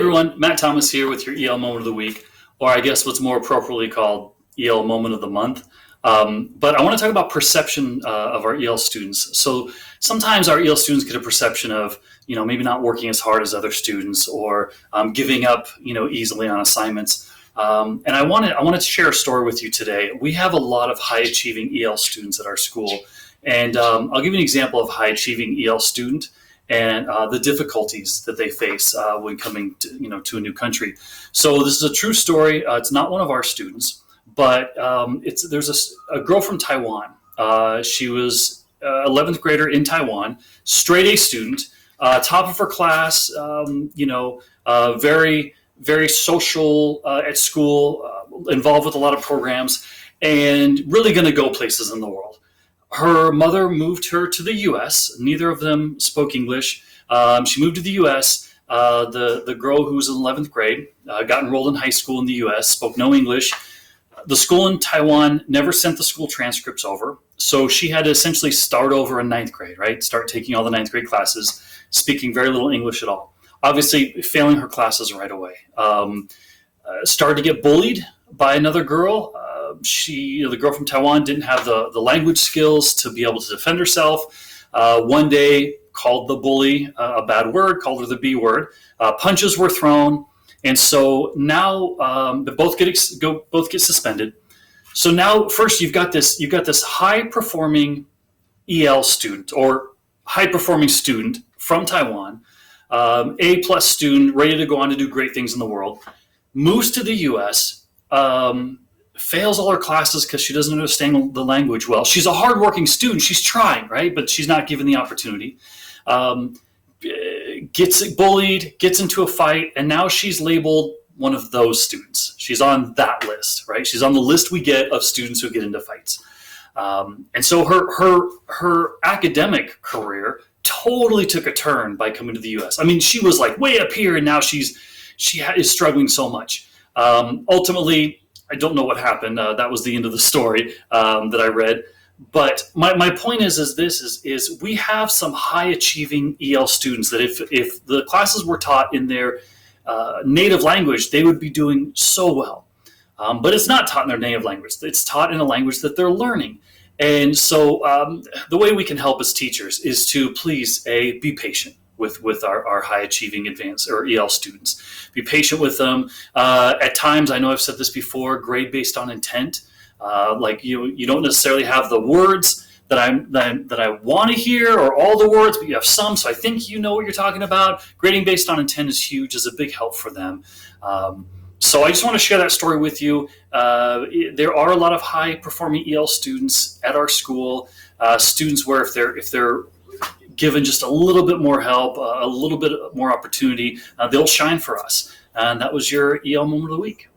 everyone, Matt Thomas here with your EL Moment of the Week, or I guess what's more appropriately called EL Moment of the Month. But I want to talk about perception of our EL students. So sometimes our EL students get a perception of, maybe not working as hard as other students or giving up, easily on assignments. And I wanted to share a story with you today. We have a lot of high achieving EL students at our school. And I'll give you an example of high achieving EL student and the difficulties that they face when coming to a new country. So this is a true story. It's not one of our students, but there's a girl from Taiwan. She was 11th grader in Taiwan, straight A student, top of her class, very, very social at school, involved with a lot of programs, and really going to go places in the world. Her mother moved her to the U.S. Neither of them spoke English. She moved to the U.S. The girl who was in 11th grade got enrolled in high school in the U.S., spoke no English. The school in Taiwan never sent the school transcripts over, so she had to essentially start over in ninth grade, right? Start taking all the ninth grade classes, speaking very little English at all. Obviously, failing her classes right away. Started to get bullied by another girl. The girl from Taiwan didn't have the language skills to be able to defend herself. One day called the bully a bad word, called her the B word. Punches were thrown. And so now they both get suspended. So now first you've got this high performing EL student or high performing student from Taiwan, A+ student ready to go on to do great things in the world, moves to the US, fails all her classes because she doesn't understand the language well. She's a hardworking student. She's trying, right? But she's not given the opportunity. Gets bullied, gets into a fight, and now she's labeled one of those students. She's on that list, right? She's on the list we get of students who get into fights. And so her academic career totally took a turn by coming to the U.S. I mean, she was like way up here, and now she is struggling so much. Ultimately, I don't know what happened. That was the end of the story that I read. But my point is we have some high achieving EL students that if the classes were taught in their native language, they would be doing so well. But it's not taught in their native language. It's taught in a language that they're learning. And so the way we can help as teachers is to please, be patient with our high achieving advanced or EL students. Be patient with them. At times, I know I've said this before, grade based on intent. Like you don't necessarily have the words that I want to hear or all the words, but you have some, so I think you know what you're talking about. Grading based on intent is huge, is a big help for them. So I just want to share that story with you. There are a lot of high performing EL students at our school, students where if they're given just a little bit more help, a little bit more opportunity, they'll shine for us. And that was your EL Moment of the Week.